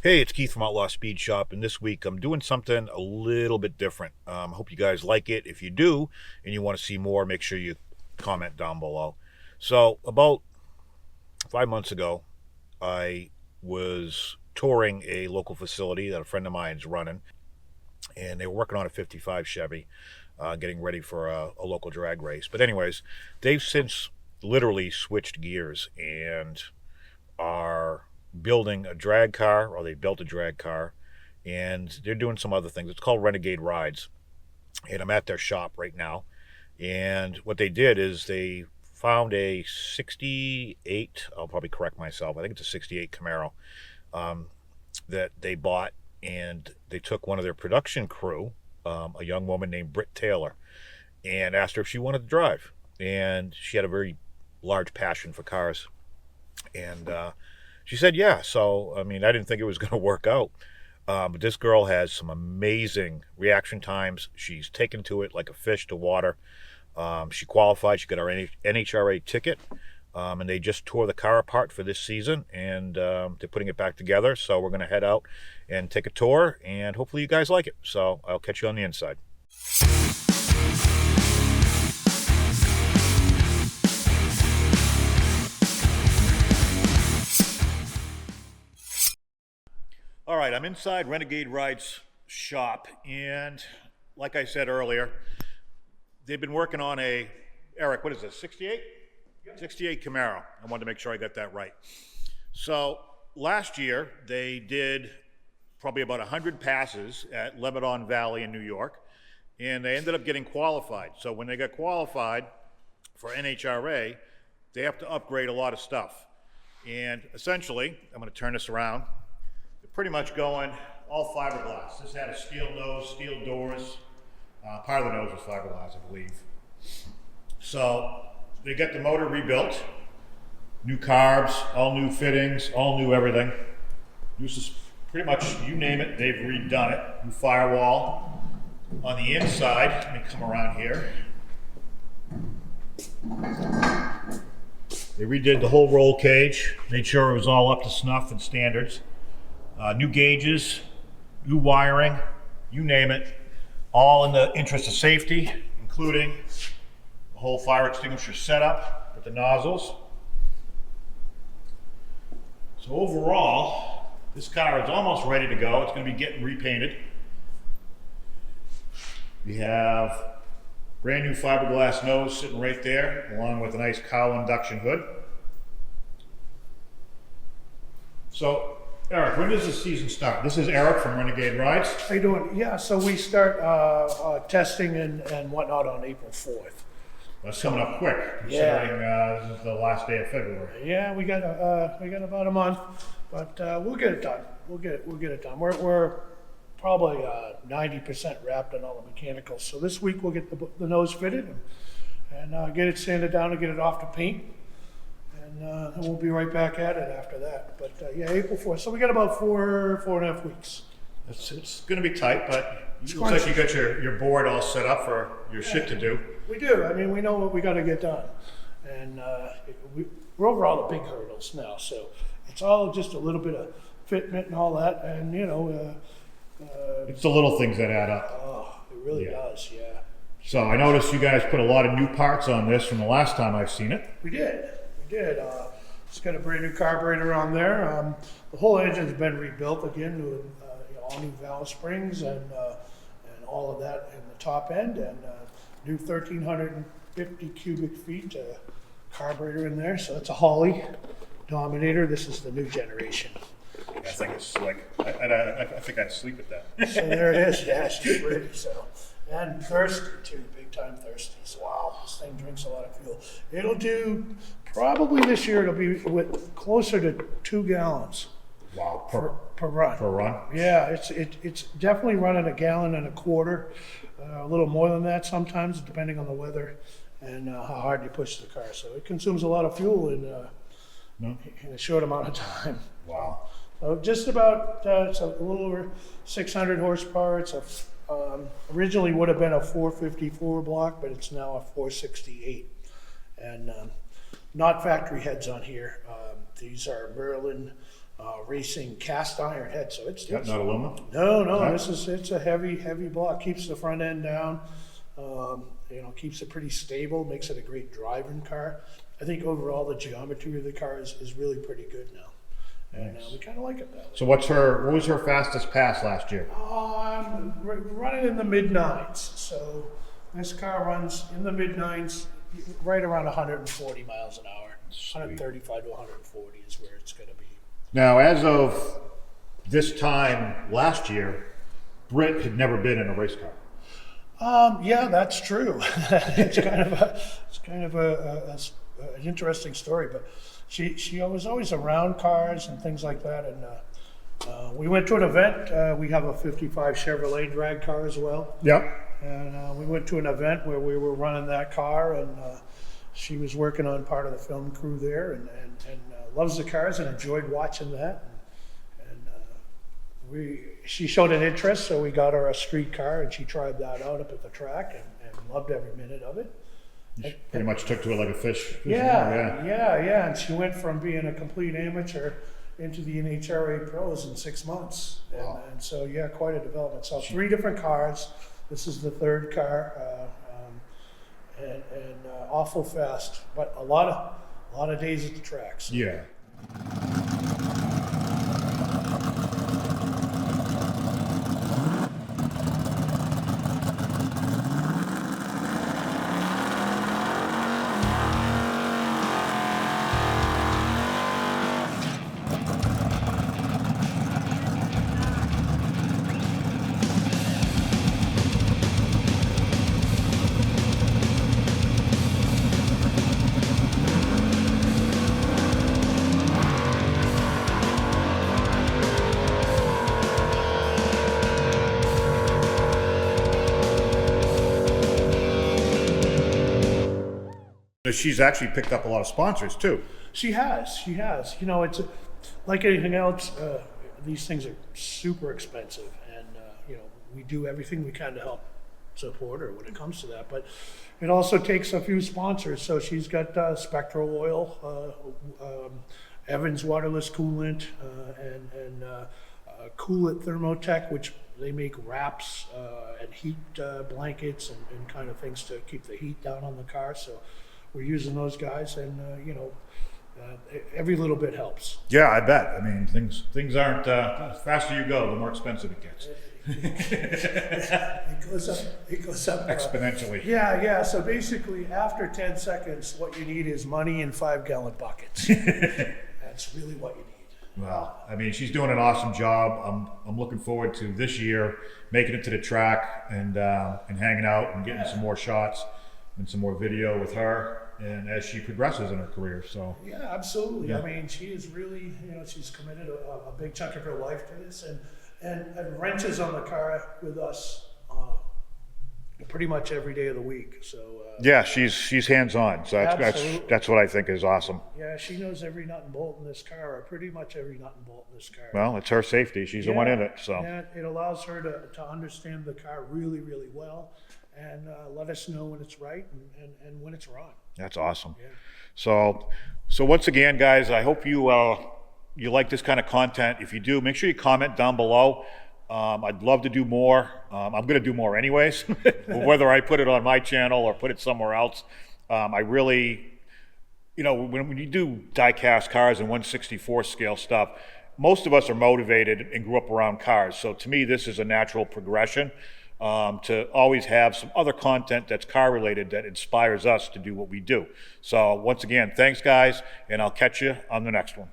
Hey, it's Keith from Outlaw Speed Shop, and this week I'm doing something a little bit different. Hope you guys like it. If you do and you want to see more, make sure you comment down below. So, about 5 months ago, I was touring a local facility that a friend of mine's running, and they were working on a 55 Chevy, getting ready for a local drag race. But, anyways, they've since literally switched gears and are building a drag car, or they built a drag car, and they're doing some other things. It's called Renegade Rides, and I'm at their shop right now. And what they did is they found a 68, I'll probably correct myself, I think it's a 68 Camaro, um, that they bought, and they took one of their production crew, a young woman named Britt Taylor, and asked her if she wanted to drive. And she had a very large passion for cars. And she said, yeah. So, I mean, I didn't think it was going to work out. But this girl has some amazing reaction times. She's taken to it like a fish to water. She qualified. She got her NHRA ticket. And they just tore the car apart for this season. And they're putting it back together. So we're going to head out and take a tour. And hopefully you guys like it. So I'll catch you on the inside. All right, I'm inside Renegade Rides shop, and like I said earlier, they've been working on a, Eric, what is this, 68? Yep. 68 Camaro. I wanted to make sure I got that right. So last year, they did probably about 100 passes at Lebanon Valley in New York, and they ended up getting qualified. So when they got qualified for NHRA, they have to upgrade a lot of stuff. And essentially, I'm going to turn this around, pretty much going all fiberglass. This had a steel nose, steel doors. Part of the nose was fiberglass, I believe. So they got the motor rebuilt, new carbs, all new fittings, all new everything. Uses pretty much, you name it, they've redone it. New firewall. On the inside, let me come around here. They redid the whole roll cage, made sure it was all up to snuff and standards. New gauges, new wiring, you name it, all in the interest of safety, including the whole fire extinguisher setup with the nozzles. So overall, this car is almost ready to go. It's going to be getting repainted. We have brand new fiberglass nose sitting right there, along with a nice cowl induction hood. So, Eric, when does the season start? This is Eric from Renegade Rides. How you doing? Yeah, so we start testing and whatnot on April 4th. That's coming up quick, considering this is the last day of February. Yeah, we got about a month, but we'll get it done. We'll get it done. We're probably 90% wrapped on all the mechanicals. So this week we'll get the nose fitted and get it sanded down and get it off to paint. And we'll be right back at it after that. But yeah, April 4th. So we got about four and a half weeks. It's going to be tight, but it looks like you got your board all set up for your shit to do. We do. I mean, we know what we got to get done. And we're over all the big hurdles now. So it's all just a little bit of fitment and all that. And, you know. It's the little things that add up. Oh, it really does, yeah. So I noticed you guys put a lot of new parts on this from the last time I've seen it. We did. It's got a brand new carburetor on there. The whole engine's been rebuilt again with all new valve springs and all of that in the top end, and new 1,350 cubic feet carburetor in there. So it's a Holly Dominator. This is the new generation. I think it's slick. I think I'd sleep with that. So there it is. Yeah, she's pretty. So, and thirsty too, big time thirsty. So, wow, this thing drinks a lot of fuel. It'll do probably this year. It'll be closer to 2 gallons. Wow, per run. Per run. Yeah, it's definitely running 1.25 gallons, a little more than that sometimes, depending on the weather and how hard you push the car. So it consumes a lot of fuel in a short amount of time. Wow. So just about, it's a little over 600 horsepower. It's originally would have been a 454 block, but it's now a 468. And not factory heads on here. These are Merlin racing cast iron head. So it's Not aluminum? no, Okay. it's a heavy block. Keeps the front end down. Keeps it pretty stable. Makes it a great driving car. I think overall the geometry of the car is really pretty good now, and we kind of like it that way. So what was her fastest pass last year? Running in the mid-9s. So this car runs in the mid-9s, right around 140 miles an hour. Sweet. 135 to 140 is where it's going to be. Now, as of this time last year, Britt had never been in a race car. Yeah, that's true. It's kind of an interesting story, but she was always around cars and things like that. And we went to an event. We have a 55 Chevrolet drag car as well. Yep. And we went to an event where we were running that car, and she was working on part of the film crew there, and loves the cars and enjoyed watching that. She showed an interest, so we got her a street car, and she tried that out up at the track and loved every minute of it. Pretty much took to it like a fish. Yeah. And she went from being a complete amateur into the NHRA pros in 6 months. Wow. And so, yeah, quite a development. So 3 different cars. This is the 3rd car, and awful fast, but a lot of days at the tracks. Yeah. She's actually picked up a lot of sponsors too. She has. It's like anything else. These things are super expensive, and we do everything we can to help support her when it comes to that. But it also takes a few sponsors. So she's got Spectral Oil, Evans Waterless Coolant, and Cool It Thermotech, which they make wraps and heat blankets and kind of things to keep the heat down on the car. So we're using those guys, and every little bit helps. Yeah, I bet. I mean, things aren't the faster you go, the more expensive it gets. It goes up Exponentially. Yeah. So basically, after 10 seconds, what you need is money in 5-gallon buckets. That's really what you need. Well, I mean, she's doing an awesome job. I'm looking forward to this year making it to the track and hanging out and getting some more shots and some more video with her, and as she progresses in her career. So yeah, absolutely. Yeah. I mean, she is really, she's committed a big chunk of her life to this, and wrenches on the car with us pretty much every day of the week. So yeah, she's hands on. So that's what I think is awesome. yeah, she knows every nut and bolt in this car, or pretty much every nut and bolt in this car. Well, it's her safety. She's the one in it. So yeah, it allows her to understand the car really, really well, and let us know when it's right and when it's wrong. that's awesome. Yeah. So once again, guys, I hope you like this kind of content. If you do, make sure you comment down below. I'd love to do more. I'm going to do more anyways, whether I put it on my channel or put it somewhere else. I really, when you do die-cast cars and 1/64 scale stuff, most of us are motivated and grew up around cars. So to me, this is a natural progression to always have some other content that's car related that inspires us to do what we do. So once again, thanks guys, and I'll catch you on the next one.